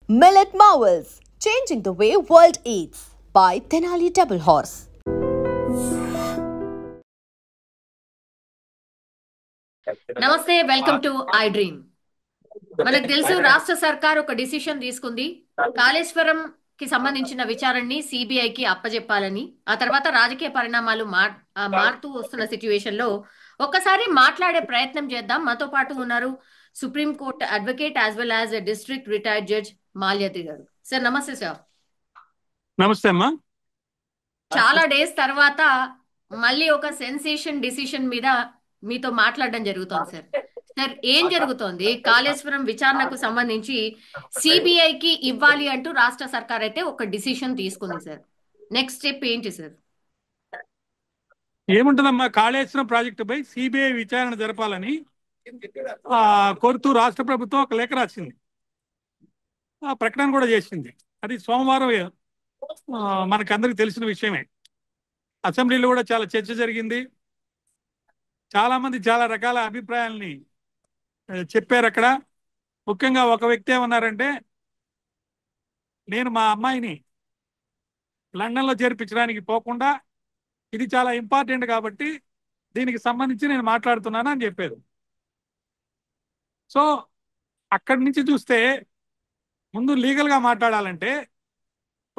Millet Marvels, changing the way world eats by Tenali Double Horse. నమస్తే, welcome to I dream. మనకు తెలుసు రాష్ట్ర సర్కార్ ఒక డిసిషన్ తీసుకుంది. కాళేశ్వరం కి సంబంధించిన విచారణని సిబిఐకి అప్పజెప్పాలని. ఆ తర్వాత రాజకీయ పరిణామాలు మారుతూ వస్తున్న సిచ్యువేషన్ లో ఒక్కసారి మాట్లాడే ప్రయత్నం చేద్దాం. మాతో పాటు ఉన్నారు supreme court advocate as well as district retired judge Malyadri గారు. సార్ నమస్తే సార్. నమస్తే అమ్మా. చాలా డేస్ తర్వాత మళ్ళీ ఒక సెన్సేషన్ డిసిషన్ మీద మీతో మాట్లాడడం జరుగుతోంది సార్. సార్ ఏం జరుగుతోంది? కాళేశ్వరం విచారణకు సంబంధించి సిబిఐకి ఇవ్వాలి అంటూ రాష్ట్ర సర్కార్ అయితే ఒక డిసిషన్ తీసుకుంది సార్. నెక్స్ట్ స్టెప్ ఏంటి సార్? ఏముంటుందమ్మా, కాళేశ్వరం ప్రాజెక్టుపై సిబిఐ విచారణ జరపాలని కోరుతూ రాష్ట్ర ప్రభుత్వం ఒక లేఖ రాసింది. ఆ ప్రకటన కూడా చేసింది. అది సోమవారం మనకందరికి తెలిసిన విషయమే. అసెంబ్లీలో కూడా చాలా చర్చ జరిగింది. చాలా మంది చాలా రకాల అభిప్రాయాలని చెప్పారు అక్కడ. ముఖ్యంగా ఒక వ్యక్తి ఏమన్నారంటే, నేను మా అమ్మాయిని లండన్లో చేర్పించడానికి పోకుండా ఇది చాలా ఇంపార్టెంట్ కాబట్టి దీనికి సంబంధించి నేను మాట్లాడుతున్నాను అని చెప్పారు. సో అక్కడి నుంచి చూస్తే ముందు లీగల్గా మాట్లాడాలంటే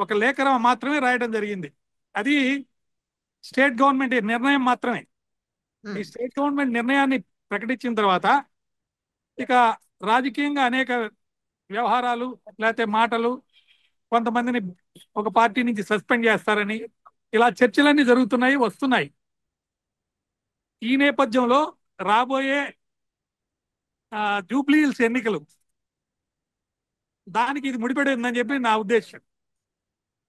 ఒక లేఖ మాత్రమే రాయడం జరిగింది. అది స్టేట్ గవర్నమెంట్ నిర్ణయం మాత్రమే. ఈ స్టేట్ గవర్నమెంట్ నిర్ణయాన్ని ప్రకటించిన తర్వాత ఇక రాజకీయంగా అనేక వ్యవహారాలు లేకపోతే మాటలు, కొంతమందిని ఒక పార్టీ నుంచి సస్పెండ్ చేస్తారని ఇలా చర్చలన్నీ జరుగుతున్నాయి, వస్తున్నాయి. ఈ నేపథ్యంలో రాబోయే జూబ్లీ హిల్స్ ఎన్నికలు దానికి ఇది ముడిపడి ఉందని చెప్పి నా ఉద్దేశం.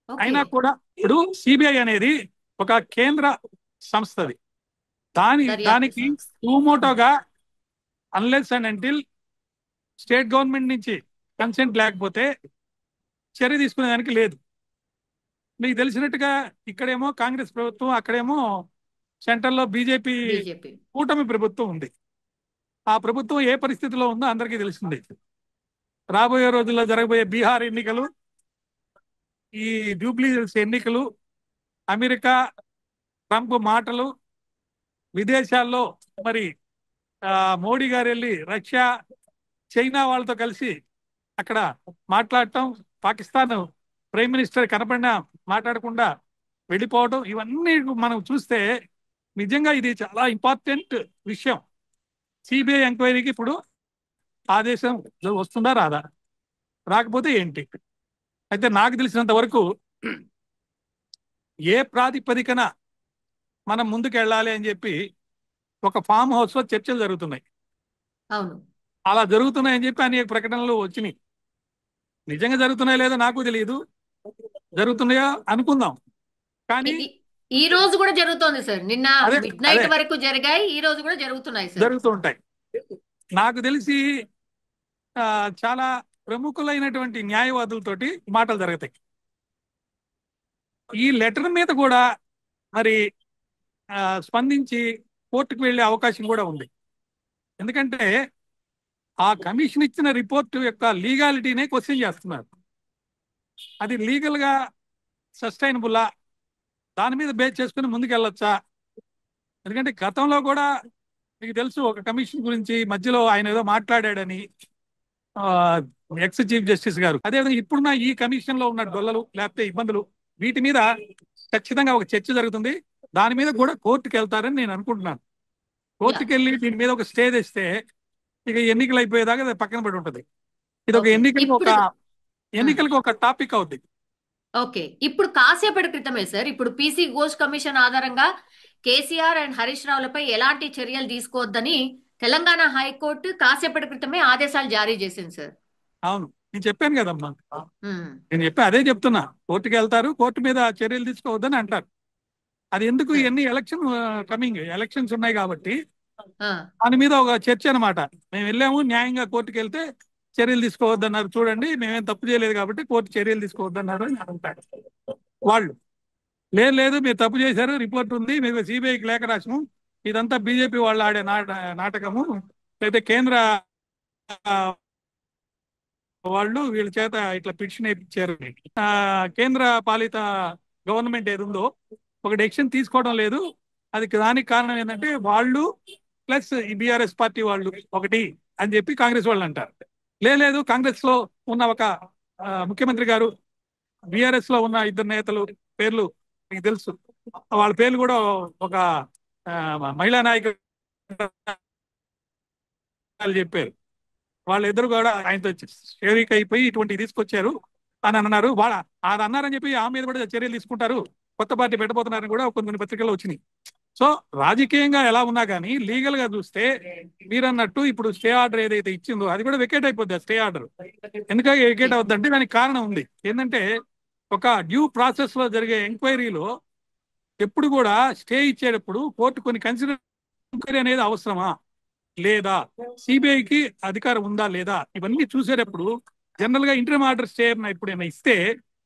అయినా కూడా ఇప్పుడు సిబిఐ అనేది ఒక కేంద్ర సంస్థది. దానికి టూమోటోగా unless and until state government నుంచి కన్సెంట్ లేకపోతే చర్య తీసుకునేదానికి లేదు. మీకు తెలిసినట్టుగా ఇక్కడేమో కాంగ్రెస్ ప్రభుత్వం, అక్కడేమో సెంట్రల్లో బీజేపీ కూటమి ప్రభుత్వం ఉంది. ఆ ప్రభుత్వం ఏ పరిస్థితిలో ఉందో అందరికీ తెలిసిందే. రాబోయే రోజుల్లో జరగబోయే బీహార్ ఎన్నికలు, ఈ జూబ్లీ హిల్స్ ఎన్నికలు, అమెరికా ట్రంప్ మాటలు, విదేశాల్లో మరి మోడీ గారు వెళ్ళి రష్యా, చైనా వాళ్ళతో కలిసి అక్కడ మాట్లాడటం, పాకిస్తాన్ ప్రైమ్ మినిస్టర్ కనపడినా మాట్లాడకుండా వెళ్ళిపోవడం, ఇవన్నీ మనం చూస్తే నిజంగా ఇది చాలా ఇంపార్టెంట్ విషయం. సిబిఐ ఎంక్వైరీకి ఇప్పుడు ఆదేశం వస్తుందా రాదా, రాకపోతే ఏంటి? అయితే నాకు తెలిసినంత వరకు ఏ ప్రాతిపదికన మనం ముందుకు వెళ్ళాలి అని చెప్పి ఒక ఫామ్ హౌస్ లో చర్చలు జరుగుతున్నాయి. అవును, అలా జరుగుతున్నాయని చెప్పి అనేక ప్రకటనలు వచ్చినాయి. నిజంగా జరుగుతున్నాయో లేదో నాకు తెలియదు, జరుగుతున్నాయో అనుకుందాం. కానీ ఈ రోజు కూడా జరుగుతోంది సార్. నిన్న మిడ్ నైట్ వరకు జరిగాయి, ఈ రోజు కూడా జరుగుతున్నాయి సార్, జరుగుతుంటాయి. నాకు తెలిసి చాలా ప్రముఖులైనటువంటి న్యాయవాదులతోటి మాటలు జరుగుతాయి. ఈ లెటర్ మీద కూడా మరి స్పందించి కోర్టుకు వెళ్ళే అవకాశం కూడా ఉంది. ఎందుకంటే ఆ కమిషన్ ఇచ్చిన రిపోర్ట్ యొక్క లీగాలిటీనే క్వశ్చన్ చేస్తున్నారు. అది లీగల్గా సస్టైనబుల్లా, దాని మీద బేస్ చేసుకుని ముందుకెళ్ళొచ్చా? ఎందుకంటే గతంలో కూడా మీకు తెలుసు, ఒక కమిషన్ గురించి మధ్యలో ఆయన ఏదో మాట్లాడాడని ఎక్స్ చీఫ్ జస్టిస్ గారు. అదేవిధంగా ఇప్పుడున్న ఈ కమిషన్ లో ఉన్న డొల్లలు లేకపోతే ఇబ్బందులు, వీటి మీద ఖచ్చితంగా ఒక చర్చ జరుగుతుంది. దాని మీద కూడా కోర్టుకు వెళ్తారని నేను అనుకుంటున్నాను. కోర్టుకు వెళ్ళి దీని మీద ఒక స్టే తెస్తే ఇక ఎన్నికలు అయిపోయేదాకా అది పక్కన పడి ఉంటుంది. ఇది ఒక ఎన్నికలకు ఒక టాపిక్ అవుద్ది. ఓకే, ఇప్పుడు కాసేపటి క్రితమే సార్, ఇప్పుడు పీసీ ఘోష్ కమిషన్ ఆధారంగా కేసీఆర్ అండ్ హరీష్ రావులపై ఎలాంటి చర్యలు తీసుకోవద్దని తెలంగాణ హైకోర్టు కాసేపటి క్రితమే ఆదేశాలు జారీ చేసింది సార్. అవును, నేను చెప్పాను కదమ్మా. అదే చెప్తున్నా. కోర్టుకు వెళ్తారు, కోర్టు మీద చర్యలు తీసుకోవద్దని అంటారు. అది ఎందుకు? ఇవన్నీ ఎలక్షన్స్ ఉన్నాయి కాబట్టి దాని మీద ఒక చర్చ అనమాట. మేము వెళ్ళాము, న్యాయంగా కోర్టుకు వెళ్తే చర్యలు తీసుకోవద్దన్నారు. చూడండి, మేమేం తప్పు చేయలేదు కాబట్టి కోర్టు చర్యలు తీసుకోవద్దన్నారు అని అంటారు వాళ్ళు. లేదు మీరు తప్పు చేశారు, రిపోర్ట్ ఉంది, మీరు సిబిఐకి లేఖ రాసినాము, ఇదంతా బీజేపీ వాళ్ళు ఆడే నాటకము, లేకపోతే కేంద్ర వాళ్ళు వీళ్ళ చేత ఇట్లా పిటిషన్ వేయించారు. కేంద్ర పాలిత గవర్నమెంట్ ఏది ఉందో ఒక డెసిషన్ తీసుకోవడం లేదు. అది దానికి కారణం ఏంటంటే వాళ్ళు ప్లస్ ఈ బీఆర్ఎస్ పార్టీ వాళ్ళు ఒకటి అని చెప్పి కాంగ్రెస్ వాళ్ళు అంటారు. లేదు, కాంగ్రెస్ లో ఉన్న ఒక ముఖ్యమంత్రి గారు, బీఆర్ఎస్ లో ఉన్న ఇద్దరు నేతలు పేర్లు మీకు తెలుసు. వాళ్ళ పేర్లు కూడా ఒక మహిళా నాయకులు చెప్పారు. వాళ్ళిద్దరు కూడా ఆయనతో షేరీక్ అయిపోయి ఇటువంటి తీసుకొచ్చారు అని అన్నారు. అది అన్నారని చెప్పి ఆ మీద కూడా చర్యలు తీసుకుంటారు, కొత్త పార్టీ పెట్టబోతున్నారని కూడా కొన్ని పత్రికల్లో వచ్చినాయి. సో రాజకీయంగా ఎలా ఉన్నా కానీ లీగల్ గా చూస్తే మీరన్నట్టు ఇప్పుడు స్టే ఆర్డర్ ఏదైతే ఇచ్చిందో అది కూడా వెకేట్ అయిపోద్ది. స్టే ఆర్డర్ ఎందుకంటే వెకేట్ అవుద్దంటే దానికి కారణం ఉంది. ఏంటంటే ఒక డ్యూ ప్రాసెస్ లో జరిగే ఎంక్వైరీలో ఎప్పుడు కూడా స్టే ఇచ్చేటప్పుడు కోర్టు కొన్ని కన్సిడర్ ఎంక్వైరీ అనేది అవసరమా లేదా, సిబిఐకి అధికారం ఉందా లేదా, ఇవన్నీ చూసేటప్పుడు జనరల్ గా ఇంటర్మ్ ఆర్డర్ స్టే ఎప్పుడైనా ఇస్తే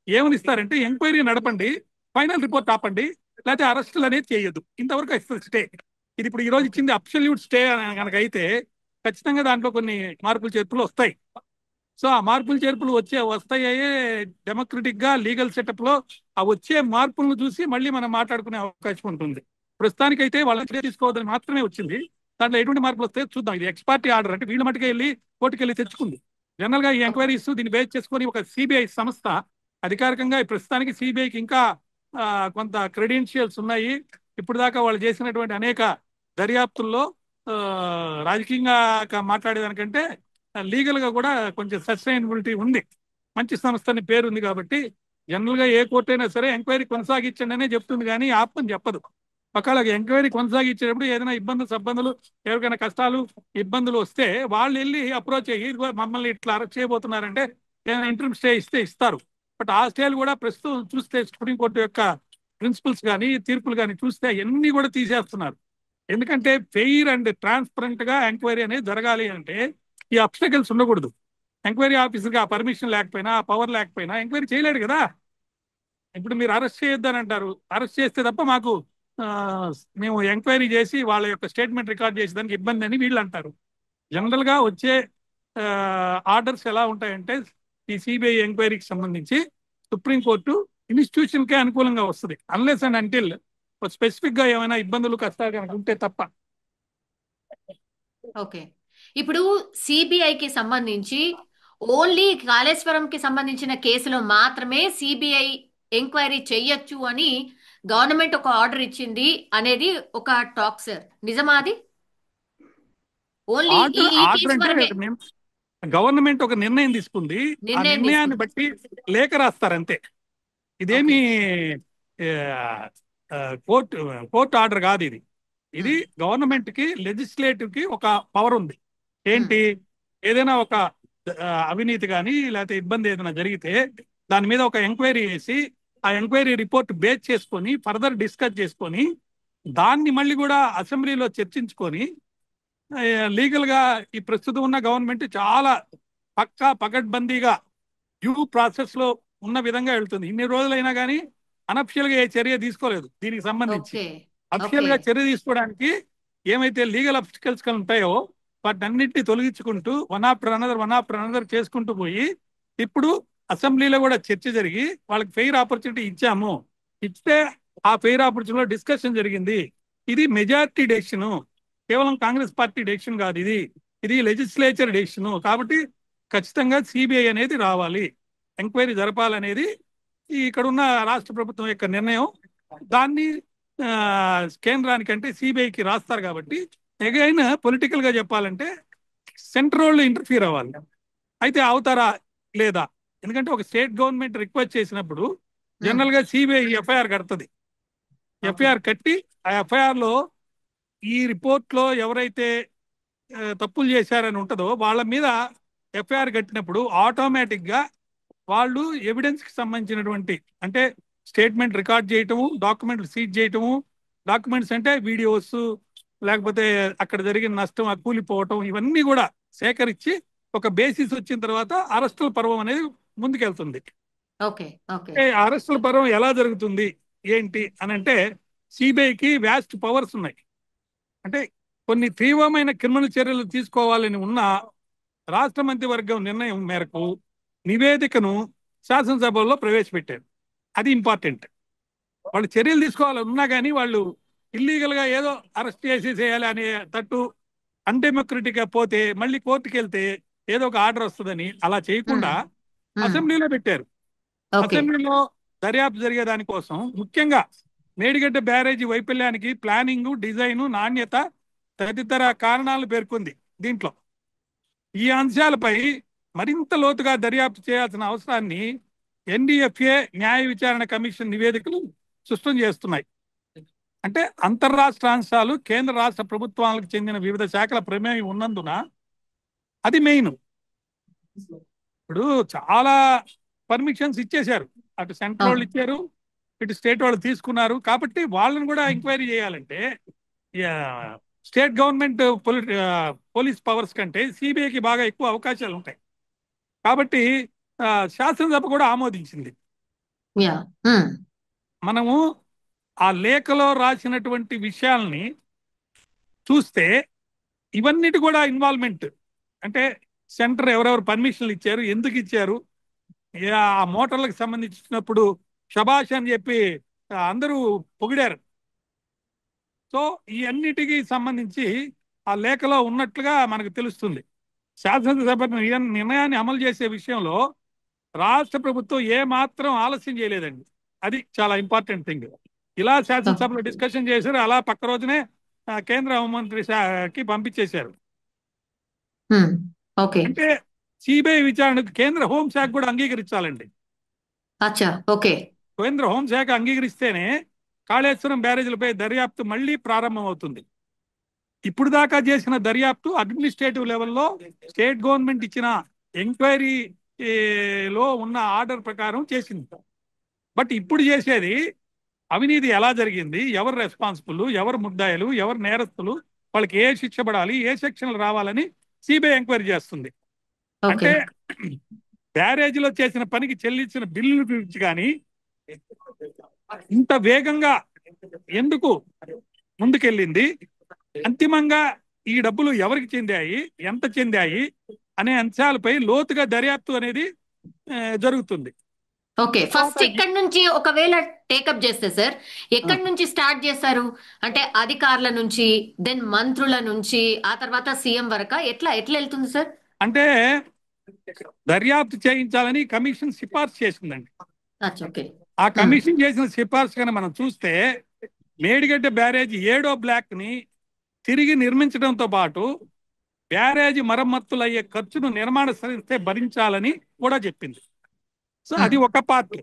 ఏమని ఇస్తారంటే ఎంక్వైరీ నడపండి, ఫైనల్ రిపోర్ట్ ఆపండి, లేకపోతే అరెస్టులు అనేది చేయొద్దు, ఇంతవరకు ఇస్తుంది స్టే. ఇది ఇప్పుడు ఈ రోజు ఇచ్చింది అబ్సల్యూట్ స్టే కనుక అయితే ఖచ్చితంగా దాంట్లో కొన్ని మార్పులు చేర్పులు వస్తాయి. సో ఆ మార్పులు చేర్పులు వస్తాయే డెమోక్రటిక్ గా లీగల్ సెటప్ లో ఆ వచ్చే మార్పులను చూసి మళ్ళీ మనం మాట్లాడుకునే అవకాశం ఉంటుంది. ప్రస్తుతానికైతే వాళ్ళని తీసుకోవద్దని మాత్రమే వచ్చింది. దాంట్లో ఎటువంటి మార్పులు వస్తే చూద్దాం. ఇది ఎక్స్పార్టీ ఆర్డర్ అంటే వీళ్ళ మటుకే వెళ్ళి కోర్టుకు వెళ్ళి తెచ్చుకుంది. జనరల్ గా ఈ ఎంక్వైరీస్ దీన్ని బేస్ చేసుకొని ఒక సిబిఐ సంస్థ అధికారికంగా ప్రస్తుతానికి సిబిఐకి ఇంకా కొంత క్రెడెన్షియల్స్ ఉన్నాయి. ఇప్పుడు దాకా వాళ్ళు చేసినటువంటి అనేక దర్యాప్తుల్లో రాజకీయంగా మాట్లాడేదానికంటే లీగల్ గా కూడా కొంచెం సస్టైనబిలిటీ ఉంది. మంచి సంస్థ అని పేరు ఉంది కాబట్టి జనరల్ గా ఏ కోర్టు అయినా సరే ఎంక్వైరీ కొనసాగించండి అనే చెప్తుంది, కానీ ఆపని చెప్పదు. ఒకవేళ ఎంక్వైరీ కొనసాగించేటప్పుడు ఏదైనా సబ్బందులు ఎవరికైనా కష్టాలు ఇబ్బందులు వస్తే వాళ్ళు వెళ్ళి అప్రోచ్ అయ్యి మమ్మల్ని ఇట్లా అరెస్ట్ చేయబోతున్నారంటే ఏదైనా ఇంటర్మ్ స్టే ఇస్తే ఇస్తారు. బట్ ఆ స్టేలు కూడా ప్రస్తుతం చూస్తే సుప్రీంకోర్టు యొక్క ప్రిన్సిపల్స్ కానీ తీర్పులు కానీ చూస్తే అన్ని కూడా తీసేస్తున్నారు. ఎందుకంటే ఫెయిర్ అండ్ ట్రాన్స్పరెంట్ గా ఎంక్వైరీ అనేది జరగాలి అంటే ఈ అబ్స్టకల్స్ ఉండకూడదు. ఎంక్వైరీ ఆఫీసర్కి ఆ పర్మిషన్ లేకపోయినా, ఆ పవర్ లేకపోయినా ఎంక్వైరీ చేయలేడు కదా. ఇప్పుడు మీరు అరెస్ట్ చేయొద్దని అంటారు, అరెస్ట్ చేస్తే తప్ప మాకు మేము ఎంక్వైరీ చేసి వాళ్ళ యొక్క స్టేట్మెంట్ రికార్డ్ చేసేదానికి ఇబ్బంది అని వీళ్ళు అంటారు. జనరల్ గా వచ్చే ఆర్డర్స్ ఎలా ఉంటాయంటే ఈ సిబిఐ ఎంక్వైరీకి సంబంధించి సుప్రీంకోర్టు ఇన్స్టిట్యూషన్ కే అనుకూలంగా వస్తుంది, అన్లెస్ అండ్ అంటిల్ స్పెసిఫిక్ గా ఏమైనా ఇబ్బందులు కష్టాలు కనుక ఉంటే తప్ప. ఓకే, ఇప్పుడు సిబిఐకి సంబంధించి ఓన్లీ కాళేశ్వరం కి సంబంధించిన కేసులో మాత్రమే సిబిఐ ఎంక్వైరీ చెయ్యొచ్చు అని గవర్నమెంట్ ఒక ఆర్డర్ ఇచ్చింది అనేది ఒక టాక్ సార్, నిజమా అది? ఓన్లీ ఈ కేసు వరకే గవర్నమెంట్ ఒక నిర్ణయం తీసుకుంది, ఆ నిర్ణయాన్ని బట్టి లేఖ రాస్తారు అంతే. ఇదేమి కోర్టు ఆర్డర్ కాదు ఇది. ఇది గవర్నమెంట్ కి లెజిస్లేటివ్ కి ఒక పవర్ ఉంది. ఏంటి, ఏదైనా ఒక అవినీతి కానీ లేకపోతే ఇబ్బంది ఏదైనా జరిగితే దాని మీద ఒక ఎంక్వైరీ చేసి ఆ ఎంక్వైరీ రిపోర్ట్ బేస్ చేసుకొని ఫర్దర్ డిస్కస్ చేసుకొని దాన్ని మళ్ళీ కూడా అసెంబ్లీలో చర్చించుకొని లీగల్ గా ఈ ప్రస్తుతం ఉన్న గవర్నమెంట్ చాలా పకడ్బందీగా డ్యూ ప్రాసెస్ లో ఉన్న విధంగా వెళ్తుంది. ఇన్ని రోజులైనా కానీ అనఫిషియల్ గా ఏ చర్య తీసుకోలేదు దీనికి సంబంధించి. అఫిషియల్ గా చర్య తీసుకోవడానికి ఏమైతే లీగల్ అబ్స్టికల్స్ ఉంటాయో వాటన్నింటినీ తొలగించుకుంటూ వన్ ఆఫ్టర్ అనదర్ చేసుకుంటూ పోయి ఇప్పుడు అసెంబ్లీలో కూడా చర్చ జరిగి వాళ్ళకి ఫెయిర్ ఆపర్చునిటీ ఇచ్చాము. ఇస్తే ఆ ఫెయిర్ ఆపర్చునిటీలో డిస్కషన్ జరిగింది. ఇది మెజారిటీ డెసిషన్, కేవలం కాంగ్రెస్ పార్టీ డెసిషన్ కాదు, ఇది లెజిస్లేచర్ డెసిషన్. కాబట్టి ఖచ్చితంగా సిబిఐ అనేది రావాలి, ఎంక్వైరీ జరపాలనేది ఇక్కడ ఉన్న రాష్ట్ర ప్రభుత్వం యొక్క నిర్ణయం. దాన్ని కేంద్రానికంటే సిబిఐకి రాస్తారు. కాబట్టి అగైన్ పొలిటికల్ గా చెప్పాలంటే సెంట్రల్ ఇంటర్ఫీర్ అవ్వాలి. అయితే అవుతారా లేదా, ఎందుకంటే ఒక స్టేట్ గవర్నమెంట్ రిక్వెస్ట్ చేసినప్పుడు జనరల్ గా సిబిఐ ఎఫ్ఐఆర్ కడుతుంది. ఎఫ్ఐఆర్ కట్టి ఆ ఎఫ్ఐఆర్ లో ఈ రిపోర్ట్ లో ఎవరైతే తప్పులు చేశారని ఉంటుందో వాళ్ళ మీద ఎఫ్ఐఆర్ కట్టినప్పుడు ఆటోమేటిక్ గా వాళ్ళు ఎవిడెన్స్ కి సంబంధించినటువంటి అంటే స్టేట్మెంట్ రికార్డ్ చేయటము, డాక్యుమెంట్లు సీజ్ చేయటము, డాక్యుమెంట్స్ అంటే వీడియోస్ లేకపోతే అక్కడ జరిగిన నష్టం కూలిపోవటం, ఇవన్నీ కూడా సేకరించి ఒక బేసిస్ వచ్చిన తర్వాత అరెస్టుల పర్వం అనేది ముందుకెళ్తుంది. అరెస్టుల పర్వం ఎలా జరుగుతుంది ఏంటి అని అంటే సిబిఐకి వ్యాస్ట్ పవర్స్ ఉన్నాయి. అంటే కొన్ని తీవ్రమైన క్రిమినల్ చర్యలు తీసుకోవాలని ఉన్న రాష్ట్ర మంత్రివర్గం నిర్ణయం మేరకు నివేదికను శాసనసభలో ప్రవేశపెట్టారు. అది ఇంపార్టెంట్. వాళ్ళు చర్యలు తీసుకోవాలని ఉన్నా కానీ వాళ్ళు ఇల్లీగల్గా ఏదో అరెస్ట్ చేసేసేయాలి అనే తట్టు అన్డెమోక్రటిక్ గా పోతే మళ్ళీ కోర్టుకు వెళ్తే ఏదో ఒక ఆర్డర్ వస్తుందని అలా చేయకుండా అసెంబ్లీలో పెట్టారు. ఓకే. అసెంబ్లీలో దర్యాప్తు జరిగే దానికోసం ముఖ్యంగా మేడిగడ్డ బ్యారేజీ వైఫల్యానికి ప్లానింగ్, డిజైన్, నాణ్యత తదితర కారణాలను పేర్కొంది. దీంట్లో ఈ అంశాలపై మరింత లోతుగా దర్యాప్తు చేయాల్సిన అవసరాన్ని ఎన్డీఎఫ్ఏ న్యాయ విచారణ కమిషన్ నివేదికలు స్పష్టం చేస్తున్నాయి. అంటే అంతర్రాష్ట్ర అంశాలు కేంద్ర రాష్ట్ర ప్రభుత్వాలకు చెందిన వివిధ శాఖల ప్రమేయం ఉన్నందున అది మెయిన్. ఇప్పుడు చాలా పర్మిషన్స్ ఇచ్చేశారు. అటు సెంట్రల్ వాళ్ళు ఇచ్చారు, ఇటు స్టేట్ వాళ్ళు తీసుకున్నారు. కాబట్టి వాళ్ళని కూడా ఎంక్వైరీ చేయాలంటే స్టేట్ గవర్నమెంట్ పోలీస్ పవర్స్ కంటే సిబిఐకి బాగా ఎక్కువ అవకాశాలు ఉంటాయి. కాబట్టి శాసనసభ కూడా ఆమోదించింది. మనము ఆ లేఖలో రాసినటువంటి విషయాల్ని చూస్తే ఇవన్నిటి కూడా ఇన్వాల్వ్మెంట్, అంటే సెంటర్ ఎవరెవరు పర్మిషన్లు ఇచ్చారు, ఎందుకు ఇచ్చారు, ఆ మోటార్లకు సంబంధించినప్పుడు షబాష్ అని చెప్పి అందరూ పొగిడారు. సో ఈ అన్నిటికీ సంబంధించి ఆ లేఖలో ఉన్నట్లుగా మనకు తెలుస్తుంది. శాసనసభ నిర్ణయాన్ని అమలు చేసే విషయంలో రాష్ట్ర ప్రభుత్వం ఏ మాత్రం ఆలస్యం చేయలేదండి. అది చాలా ఇంపార్టెంట్ థింగ్. ఇలా శాసనసభలో డిస్కషన్ చేశారు, అలా పక్క రోజునే కేంద్ర హోంమంత్రి శాఖకి పంపించేశారు. అంటే సిబిఐ విచారణకు కేంద్ర హోంశాఖ కూడా అంగీకరించాలండి. కేంద్ర హోంశాఖ అంగీకరిస్తేనే కాళేశ్వరం బ్యారేజీలపై దర్యాప్తు మళ్లీ ప్రారంభం అవుతుంది. ఇప్పుడు దాకా చేసిన దర్యాప్తు అడ్మినిస్ట్రేటివ్ లెవెల్లో స్టేట్ గవర్నమెంట్ ఇచ్చిన ఎంక్వైరీలో ఉన్న ఆర్డర్ ప్రకారం చేసింది. బట్ ఇప్పుడు చేసేది అవినీతి ఎలా జరిగింది, ఎవరు రెస్పాన్సిబుల్, ఎవరు ముద్దాయిలు, ఎవరు నేరస్తులు, వాళ్ళకి ఏ శిక్ష పడాలి, ఏ సెక్షన్లు రావాలని సిబిఐ ఎంక్వైరీ చేస్తుంది. అంటే బ్యారేజీలో చేసిన పనికి చెల్లించిన బిల్లుల గురించి కానీ ఇంత వేగంగా ఎందుకు ముందుకెళ్ళింది, అంతిమంగా ఈ డబ్బులు ఎవరికి చెందాయి, ఎంత చెందాయి అనే అంశాలపై లోతుగా దర్యాప్తు అనేది జరుగుతుంది. ఓకే, ఫస్ట్ ఎక్కడి నుంచి ఒకవేళ టేకప్ చేస్తే సార్ ఎక్కడి నుంచి స్టార్ట్ చేస్తారు? అంటే అధికారుల నుంచి, దెన్ మంత్రుల నుంచి, ఆ తర్వాత సీఎం వరకు ఎట్లా వెళ్తుంది సార్? అంటే దర్యాప్తు చేయించాలని కమిషన్ సిఫార్సు చేసిందండి. ఆ కమిషన్ చేసిన సిఫార్సు కన్నా మనం చూస్తే మేడిగడ్డ బ్యారేజీ 7వ బ్లాక్ ని తిరిగి నిర్మించడంతో పాటు బ్యారేజీ మరమ్మతులు అయ్యే ఖర్చును నిర్మాణ సంస్థే భరించాలని కూడా చెప్పింది. సో అది ఒక పార్ట్.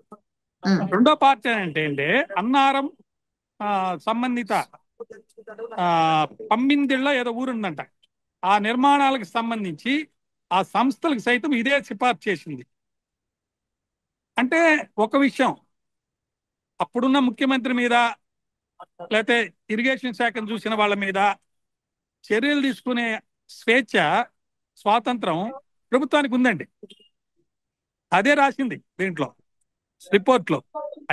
రెండో పార్ట్ ఏంటంటే అన్నారం సంబంధిత పంబిందిళ్ళ ఏదో ఊరుందంట, ఆ నిర్మాణాలకు సంబంధించి ఆ సంస్థలకు సైతం ఇదే సిఫార్సు చేసింది. అంటే ఒక విషయం, అప్పుడున్న ముఖ్యమంత్రి మీద లేకపోతే ఇరిగేషన్ శాఖను చూసిన వాళ్ళ మీద చర్యలు తీసుకునే స్వేచ్ఛ, స్వాతంత్రం ప్రభుత్వానికి ఉందండి. అదే రాసింది దీంట్లో రిపోర్ట్లో.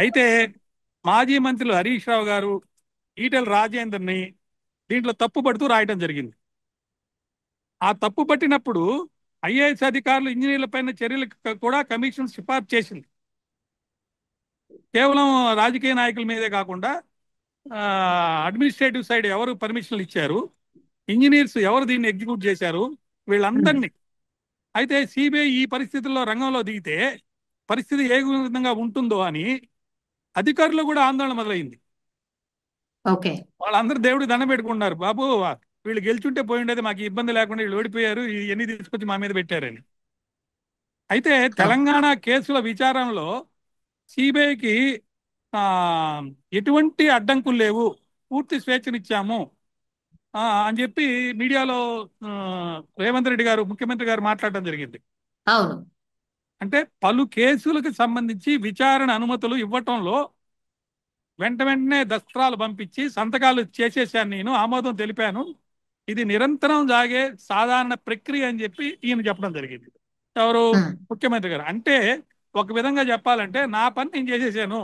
అయితే మాజీ మంత్రులు హరీష్ రావు గారు, ఈటెల రాజేందర్ని దీంట్లో తప్పు పడుతూ రాయడం జరిగింది. ఆ తప్పు పట్టినప్పుడు ఐఏఎస్ అధికారులు, ఇంజనీర్ల పైన చర్యలకు కూడా కమిషన్ సిఫార్సు చేసింది. కేవలం రాజకీయ నాయకుల మీదే కాకుండా అడ్మినిస్ట్రేటివ్ సైడ్ ఎవరు పర్మిషన్లు ఇచ్చారు, ఇంజనీర్స్ ఎవరు దీన్ని ఎగ్జిక్యూట్ చేశారు, వీళ్ళందరినీ. అయితే సిబిఐ ఈ పరిస్థితుల్లో రంగంలో దిగితే పరిస్థితి ఏ విధంగా ఉంటుందో అని అధికారులు కూడా ఆందోళన మొదలైంది. వాళ్ళందరూ దేవుడికి దండం పెట్టుకున్నారు, బాబు వీళ్ళు గెలుచుంటే పోయి ఉండేది, మాకు ఇబ్బంది లేకుండా వీళ్ళు ఓడిపోయారు, ఇవన్నీ తీసుకొచ్చి మా మీద పెట్టారని. అయితే తెలంగాణ కేసుల విచారణలో సిబిఐకి ఎటువంటి అడ్డంకులు లేవు, పూర్తి స్వేచ్ఛనిచ్చాము అని చెప్పి మీడియాలో రేవంత్ రెడ్డి గారు, ముఖ్యమంత్రి గారు మాట్లాడడం జరిగింది. అవును. అంటే పలు కేసులకు సంబంధించి విచారణ అనుమతులు ఇవ్వటంలో వెంటనే దస్త్రాలు పంపించి సంతకాలు చేసేసాను, నేను ఆమోదం తెలిపాను, ఇది నిరంతరం సాగే సాధారణ ప్రక్రియ అని చెప్పి ఈయన చెప్పడం జరిగింది. ఎవరు? ముఖ్యమంత్రి గారు. అంటే ఒక విధంగా చెప్పాలంటే నా పని నేను చేసేసాను